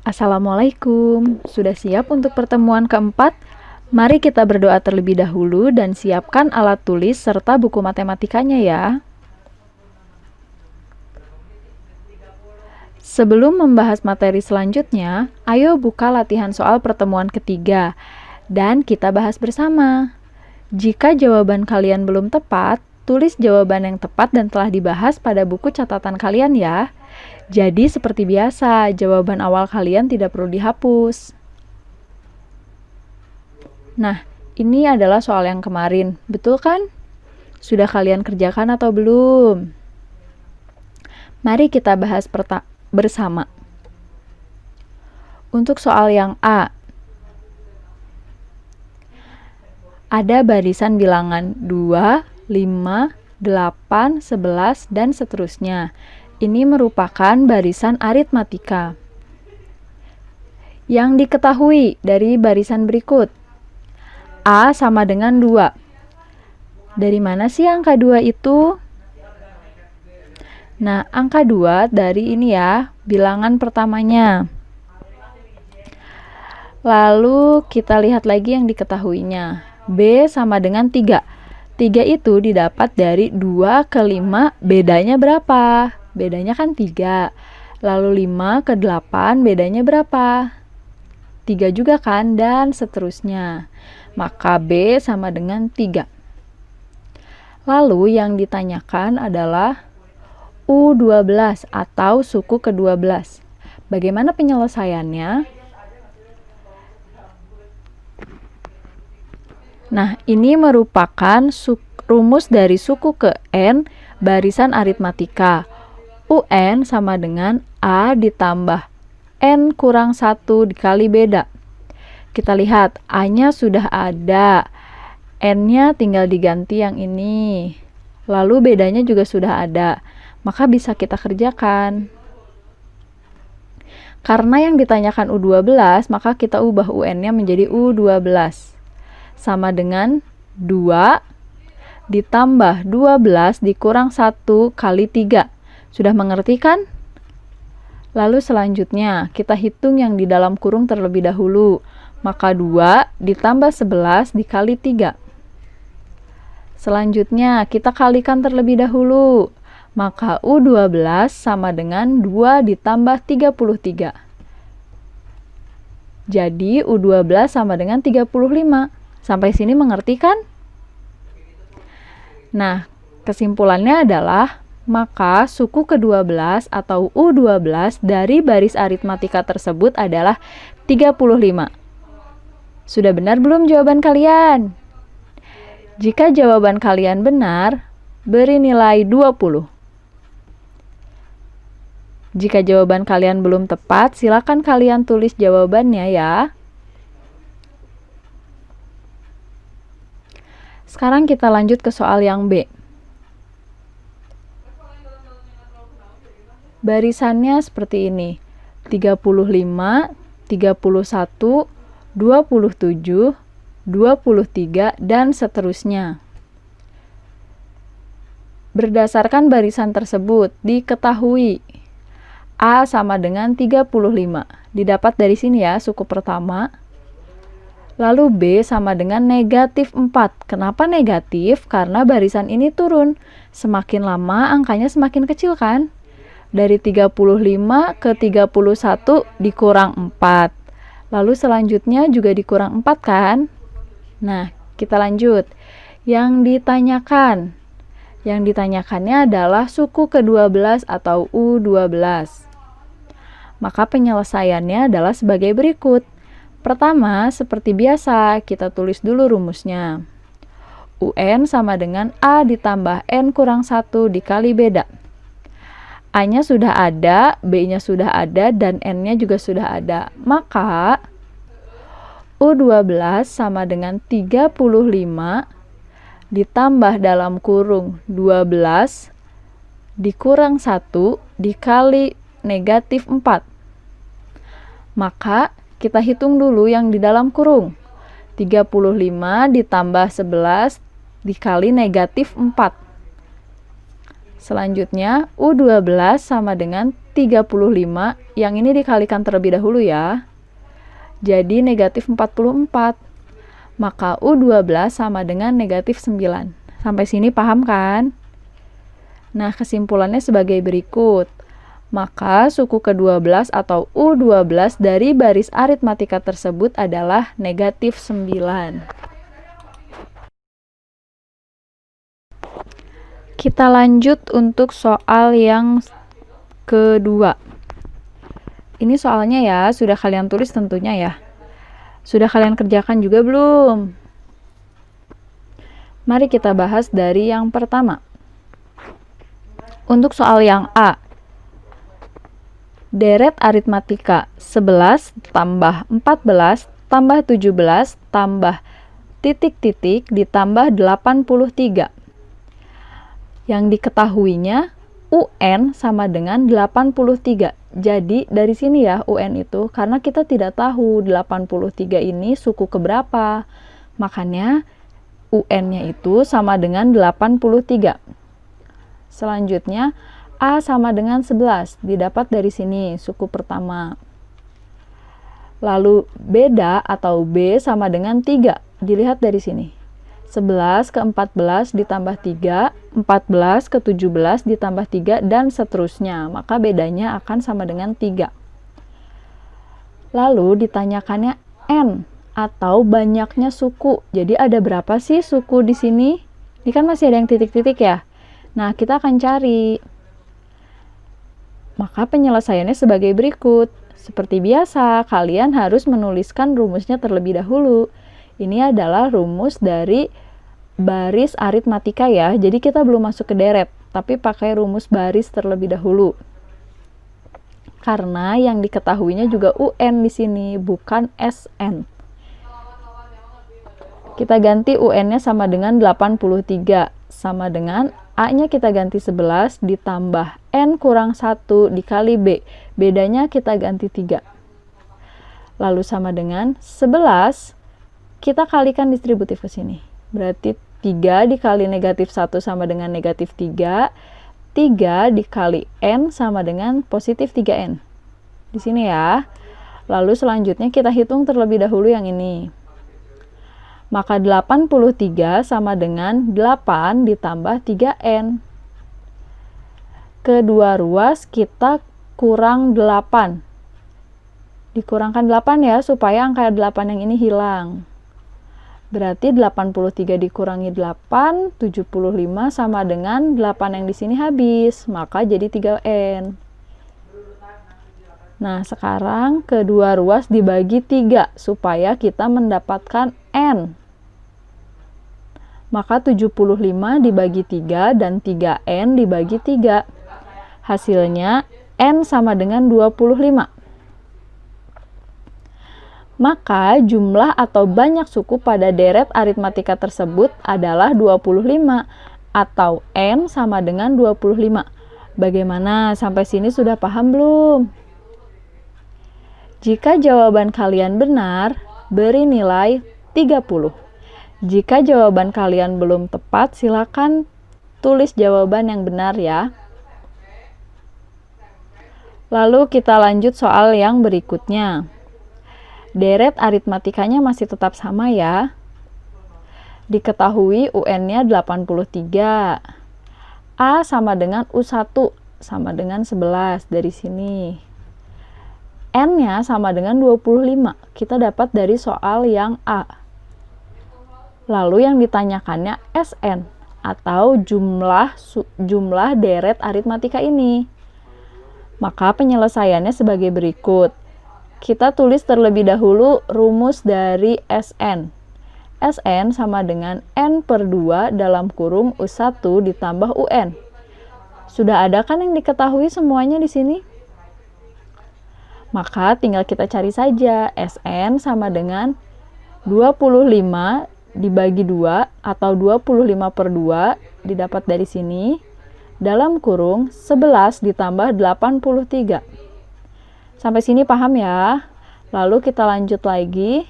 Assalamualaikum, sudah siap untuk pertemuan keempat? Mari kita berdoa terlebih dahulu dan siapkan alat tulis serta buku matematikanya ya. Sebelum membahas materi selanjutnya, ayo buka latihan soal pertemuan ketiga dan kita bahas bersama. Jika jawaban kalian belum tepat, tulis jawaban yang tepat dan telah dibahas pada buku catatan kalian ya. Jadi seperti biasa, jawaban awal kalian tidak perlu dihapus. Nah, ini adalah soal yang kemarin, betul kan? Sudah kalian kerjakan atau belum? Mari kita bahas bersama. Untuk soal yang A, ada barisan bilangan 2, 5, 8, 11, dan seterusnya. Ini merupakan barisan aritmatika. Yang diketahui dari barisan berikut. A sama dengan 2. Dari mana sih angka 2 itu? Nah, angka 2 dari ini ya, bilangan pertamanya. Lalu kita lihat lagi yang diketahuinya. B sama dengan 3. 3 itu didapat dari 2 ke 5, bedanya berapa? Bedanya kan 3. Lalu 5 ke 8, bedanya berapa? 3 juga kan, dan seterusnya. Maka B sama dengan 3. Lalu yang ditanyakan adalah U12 atau suku ke-12. Bagaimana penyelesaiannya? Nah, ini merupakan rumus dari suku ke N barisan aritmatika. UN sama dengan A ditambah N kurang 1 dikali beda. Kita lihat, A-nya sudah ada, N-nya tinggal diganti yang ini. Lalu bedanya juga sudah ada, maka bisa kita kerjakan. Karena yang ditanyakan U12, maka kita ubah UN-nya menjadi U12. Sama dengan 2 ditambah 12 dikurang 1 kali 3. Sudah mengerti kan? Lalu selanjutnya, kita hitung yang di dalam kurung terlebih dahulu. Maka 2 ditambah 11 dikali 3. Selanjutnya, kita kalikan terlebih dahulu. Maka U12 sama dengan 2 ditambah 33. Jadi, U12 sama dengan 35. Sampai sini mengerti kan? Nah, kesimpulannya adalah maka suku ke-12 atau U12 dari baris aritmatika tersebut adalah 35. Sudah benar belum jawaban kalian? Jika jawaban kalian benar, beri nilai 20. Jika jawaban kalian belum tepat, silakan kalian tulis jawabannya ya. Sekarang kita lanjut ke soal yang B. Barisannya seperti ini. 35, 31, 27, 23, dan seterusnya. Berdasarkan barisan tersebut, diketahui A sama dengan 35. Didapat dari sini ya, suku pertama. Lalu B sama dengan negatif 4. Kenapa negatif? Karena barisan ini turun. Semakin lama angkanya semakin kecil kan? Dari 35 ke 31 dikurang 4. Lalu selanjutnya juga dikurang 4 kan? Nah, kita lanjut. Yang ditanyakannya adalah suku ke-12 atau U12. Maka penyelesaiannya adalah sebagai berikut. Pertama, seperti biasa, kita tulis dulu rumusnya. UN sama dengan A ditambah N kurang 1 dikali beda. A-nya sudah ada, B-nya sudah ada, dan N-nya juga sudah ada. Maka, U12 sama dengan 35 ditambah dalam kurung 12 dikurang 1 dikali negatif 4. Maka, kita hitung dulu yang di dalam kurung. 35 ditambah 11 dikali negatif 4. Selanjutnya, U12 sama dengan 35, yang ini dikalikan terlebih dahulu ya. Jadi negatif 44. Maka U12 sama dengan negatif 9. Sampai sini paham kan? Nah, kesimpulannya sebagai berikut. Maka suku ke-12 atau U12 dari baris aritmatika tersebut adalah negatif 9. Kita lanjut untuk soal yang kedua. Ini soalnya ya, sudah kalian tulis tentunya ya. Sudah kalian kerjakan juga belum? Mari kita bahas dari yang pertama. Untuk soal yang A. Deret aritmatika 11 tambah 14 tambah 17 tambah titik-titik ditambah 83. Yang diketahuinya UN sama dengan 83. Jadi dari sini ya UN itu, karena kita tidak tahu 83 ini suku keberapa, makanya UN-nya itu sama dengan 83. Selanjutnya A sama dengan 11, didapat dari sini suku pertama. Lalu beda atau B sama dengan 3, dilihat dari sini. 11 ke 14 ditambah 3, 14 ke 17 ditambah 3, dan seterusnya. Maka bedanya akan sama dengan 3. Lalu ditanyakannya N, atau banyaknya suku. Jadi ada berapa sih suku di sini? Ini kan masih ada yang titik-titik ya. Nah, kita akan cari. Maka penyelesaiannya sebagai berikut. Seperti biasa, kalian harus menuliskan rumusnya terlebih dahulu. Ini adalah rumus dari baris aritmatika ya. Jadi kita belum masuk ke deret, tapi pakai rumus baris terlebih dahulu. Karena yang diketahuinya juga UN di sini, bukan SN. Kita ganti UN-nya sama dengan 83, sama dengan A-nya kita ganti 11 ditambah N kurang 1 dikali B. Bedanya kita ganti 3. Lalu sama dengan 11, kita kalikan distributif ke sini. Berarti 3 dikali negatif 1 sama dengan negatif 3. 3 dikali N sama dengan positif 3N. Di sini ya. Lalu selanjutnya kita hitung terlebih dahulu yang ini. Maka 83 sama dengan 8 ditambah 3N. Kedua ruas kita kurang 8. Dikurangkan 8 ya, supaya angka 8 yang ini hilang. Berarti 83 dikurangi 8, 75 sama dengan 8 yang di sini habis, maka jadi 3N. Nah, sekarang kedua ruas dibagi 3 supaya kita mendapatkan N. Maka 75 dibagi 3 dan 3N dibagi 3. Hasilnya N sama dengan 25. Maka jumlah atau banyak suku pada deret aritmatika tersebut adalah 25, atau N sama dengan 25. Bagaimana? Sampai sini sudah paham belum? Jika jawaban kalian benar, beri nilai 30. Jika jawaban kalian belum tepat, silakan tulis jawaban yang benar ya. Lalu kita lanjut soal yang berikutnya. Deret aritmatikanya masih tetap sama ya. Diketahui UN-nya 83. A sama dengan U1 sama dengan 11 dari sini. N-nya sama dengan 25. Kita dapat dari soal yang A. Lalu yang ditanyakannya SN atau jumlah deret aritmatika ini. Maka penyelesaiannya sebagai berikut. Kita tulis terlebih dahulu rumus dari SN. SN sama dengan N per 2 dalam kurung U1 ditambah UN. Sudah ada kan yang diketahui semuanya di sini? Maka tinggal kita cari saja. SN sama dengan 25 dibagi 2 atau 25 per 2 didapat dari sini. Dalam kurung 11 ditambah 83. Sampai sini paham ya? Lalu kita lanjut lagi.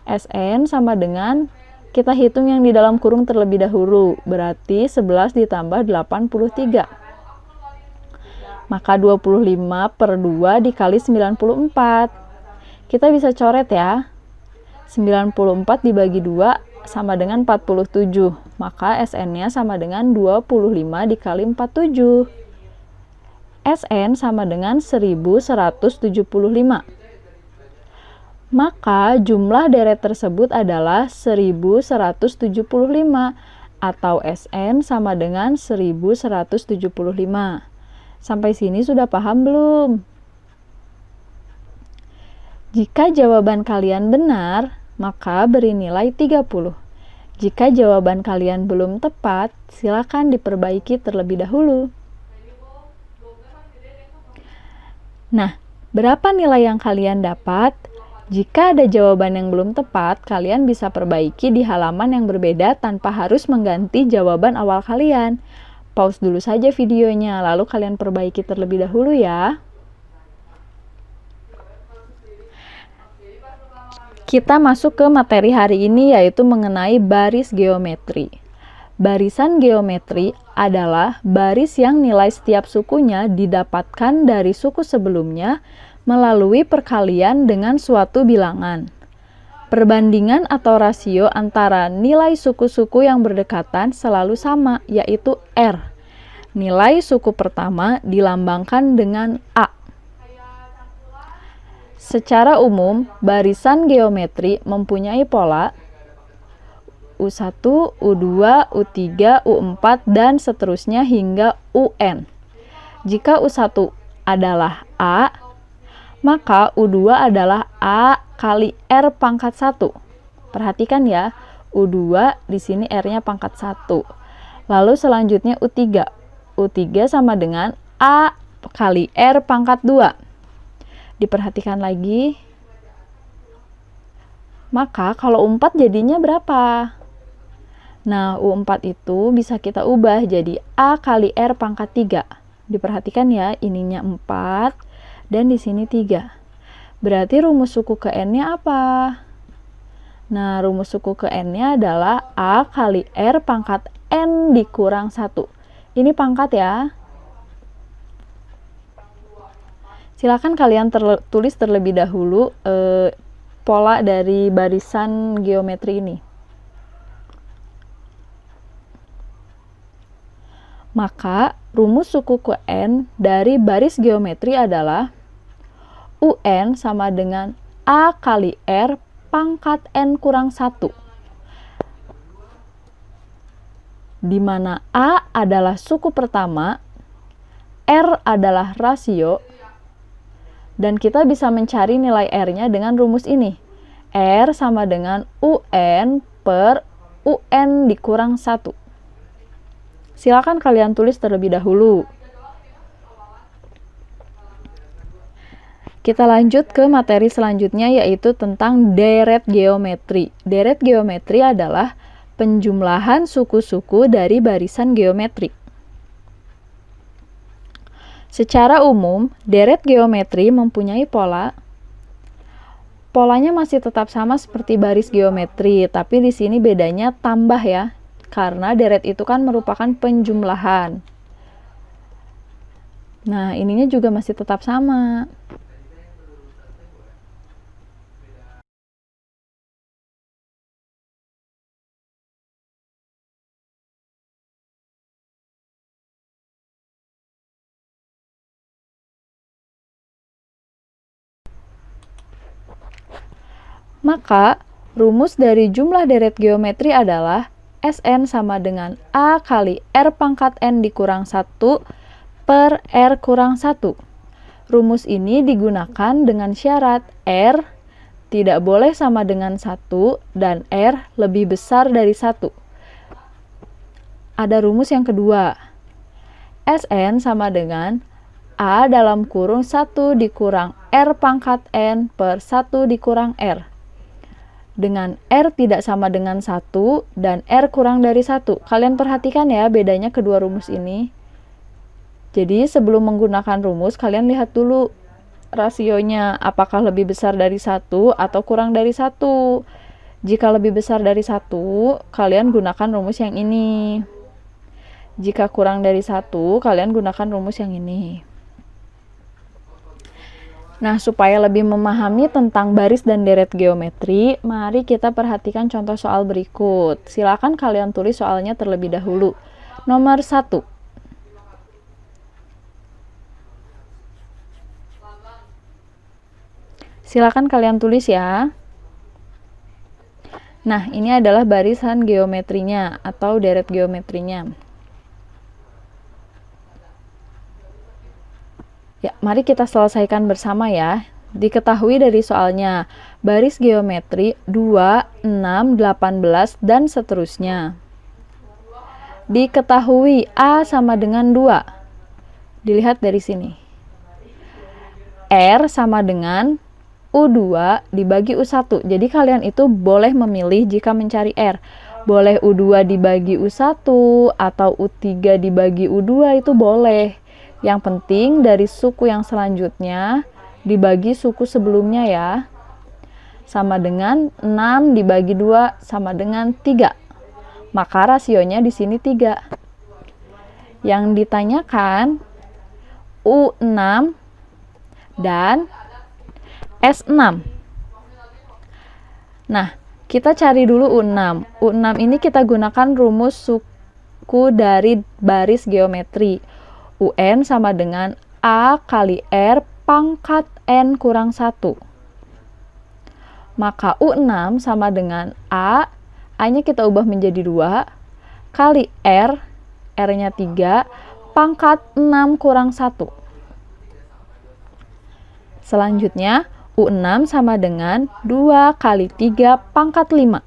SN sama dengan, kita hitung yang di dalam kurung terlebih dahulu. Berarti 11 ditambah 83. Maka 25 per 2 dikali 94. Kita bisa coret ya. 94 dibagi 2 sama dengan 47. Maka SN-nya sama dengan 25 dikali 47. SN sama dengan 1175. Maka jumlah deret tersebut adalah 1175 atau SN sama dengan 1175. Sampai sini sudah paham belum? Jika jawaban kalian benar, maka beri nilai 30. Jika jawaban kalian belum tepat, silakan diperbaiki terlebih dahulu. Nah, berapa nilai yang kalian dapat? Jika ada jawaban yang belum tepat, kalian bisa perbaiki di halaman yang berbeda tanpa harus mengganti jawaban awal kalian. Pause dulu saja videonya, lalu kalian perbaiki terlebih dahulu ya. Kita masuk ke materi hari ini, yaitu mengenai baris geometri. Barisan geometri adalah baris yang nilai setiap sukunya didapatkan dari suku sebelumnya melalui perkalian dengan suatu bilangan. Perbandingan atau rasio antara nilai suku-suku yang berdekatan selalu sama, yaitu R. Nilai suku pertama dilambangkan dengan A. Secara umum, barisan geometri mempunyai pola U1, U2, U3, U4, dan seterusnya hingga UN. Jika U1 adalah A, maka U2 adalah A kali R pangkat 1. Perhatikan ya, U2 di sini R-nya pangkat 1. Lalu selanjutnya U3. U3 sama dengan A kali R pangkat 2. Diperhatikan lagi. Maka kalau U4 jadinya berapa? Nah, U4 itu bisa kita ubah jadi A kali R pangkat 3. Diperhatikan ya, ininya 4 dan di sini 3. Berarti rumus suku ke N-nya apa? Nah, rumus suku ke N-nya adalah A kali R pangkat N dikurang 1. Ini pangkat ya. Silakan kalian tulis terlebih dahulu pola dari barisan geometri ini. Maka rumus suku ke N dari baris geometri adalah UN sama dengan A kali R pangkat N kurang 1. Di mana A adalah suku pertama, R adalah rasio, dan kita bisa mencari nilai R-nya dengan rumus ini. R sama dengan UN per UN dikurang 1. Silakan kalian tulis terlebih dahulu. Kita lanjut ke materi selanjutnya, yaitu tentang deret geometri. Deret geometri adalah penjumlahan suku-suku dari barisan geometri. Secara umum, deret geometri mempunyai pola. Polanya masih tetap sama seperti baris geometri, tapi di sini bedanya tambah ya. Karena deret itu kan merupakan penjumlahan. Nah, ininya juga masih tetap sama. Maka, rumus dari jumlah deret geometri adalah SN sama dengan A kali R pangkat N dikurang 1 per R kurang 1. Rumus ini digunakan dengan syarat R tidak boleh sama dengan 1 dan R lebih besar dari 1. Ada rumus yang kedua. SN sama dengan A dalam kurung 1 dikurang R pangkat N per 1 dikurang R. Dengan R tidak sama dengan 1 dan R kurang dari 1. Kalian perhatikan ya bedanya kedua rumus ini. Jadi sebelum menggunakan rumus, kalian lihat dulu rasionya apakah lebih besar dari 1 atau kurang dari 1. Jika lebih besar dari 1, kalian gunakan rumus yang ini. Jika kurang dari 1, kalian gunakan rumus yang ini. Nah, supaya lebih memahami tentang baris dan deret geometri, mari kita perhatikan contoh soal berikut. Silakan kalian tulis soalnya terlebih dahulu. Nomor 1. Silakan kalian tulis ya. Nah, ini adalah barisan geometrinya atau deret geometrinya. Ya, mari kita selesaikan bersama ya. Diketahui dari soalnya, baris geometri 2, 6, 18, dan seterusnya. Diketahui A sama dengan 2. Dilihat dari sini. R sama dengan U2 dibagi U1. Jadi kalian itu boleh memilih jika mencari R. Boleh U2 dibagi U1 atau U3 dibagi U2 itu boleh. Yang penting dari suku yang selanjutnya dibagi suku sebelumnya ya. Sama dengan 6 dibagi 2 sama dengan 3. Maka rasionya di sini 3. Yang ditanyakan U6 dan S6. Nah, kita cari dulu U6. U6 ini kita gunakan rumus suku dari baris geometri. UN sama dengan A kali R pangkat N kurang 1. Maka U6 sama dengan A-nya kita ubah menjadi 2, kali R, R-nya 3, pangkat 6 kurang 1. Selanjutnya, U6 sama dengan 2 kali 3 pangkat 5.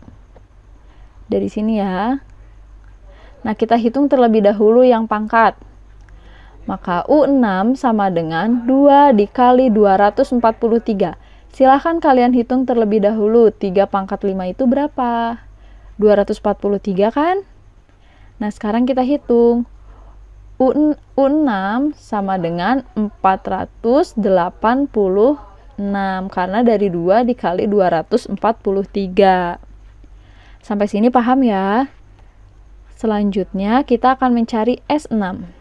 Dari sini ya. Nah, kita hitung terlebih dahulu yang pangkat. Maka U6 sama dengan 2 dikali 243. Silahkan kalian hitung terlebih dahulu. 3 pangkat 5 itu berapa? 243 kan? Nah, sekarang kita hitung. U6 sama dengan 486. Karena dari 2 dikali 243. Sampai sini paham ya? Selanjutnya kita akan mencari S6.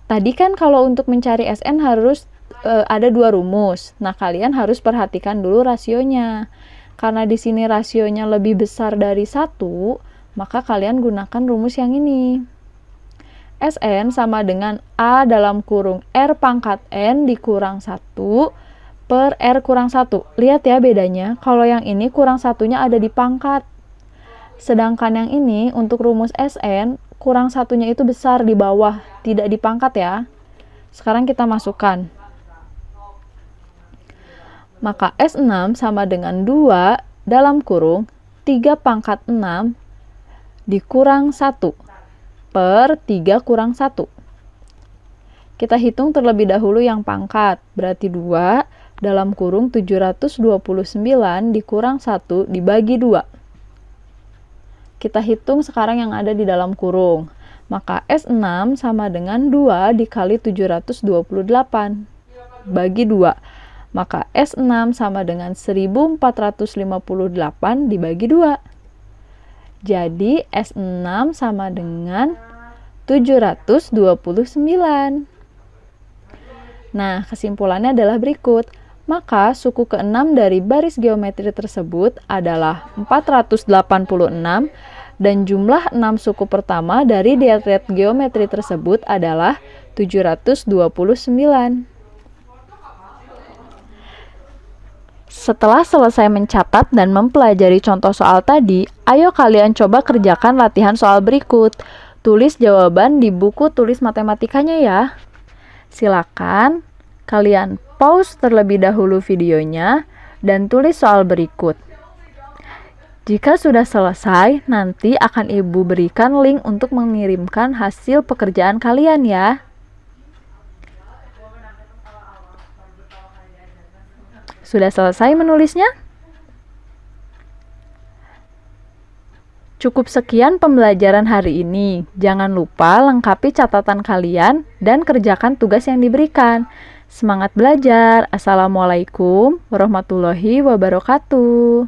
Tadi kan kalau untuk mencari SN harus ada 2 rumus. Nah, kalian harus perhatikan dulu rasionya. Karena di sini rasionya lebih besar dari 1, maka kalian gunakan rumus yang ini. SN sama dengan A dalam kurung R pangkat N dikurang 1 per R kurang 1. Lihat ya bedanya, kalau yang ini kurang satunya ada di pangkat. Sedangkan yang ini untuk rumus SN, kurang satunya itu besar di bawah, tidak di pangkat ya. Sekarang kita masukkan. Maka S6 sama dengan 2 dalam kurung 3 pangkat 6 dikurang 1 per 3 kurang 1. Kita hitung terlebih dahulu yang pangkat, berarti 2 dalam kurung 729 dikurang 1 dibagi 2. Kita hitung sekarang yang ada di dalam kurung. Maka S6 sama dengan 2 dikali 728 bagi 2. Maka S6 sama dengan 1458 dibagi 2. Jadi S6 sama dengan 729. Nah, kesimpulannya adalah berikut. Maka suku ke-6 dari baris geometri tersebut adalah 486 dan jumlah 6 suku pertama dari deret geometri tersebut adalah 729. Setelah selesai mencatat dan mempelajari contoh soal tadi, ayo kalian coba kerjakan latihan soal berikut. Tulis jawaban di buku tulis matematikanya ya. Silakan kalian pause terlebih dahulu videonya dan tulis soal berikut. Jika sudah selesai, nanti akan Ibu berikan link untuk mengirimkan hasil pekerjaan kalian ya. Sudah selesai menulisnya? Cukup sekian pembelajaran hari ini. Jangan lupa lengkapi catatan kalian dan kerjakan tugas yang diberikan. Semangat belajar. Assalamualaikum warahmatullahi wabarakatuh.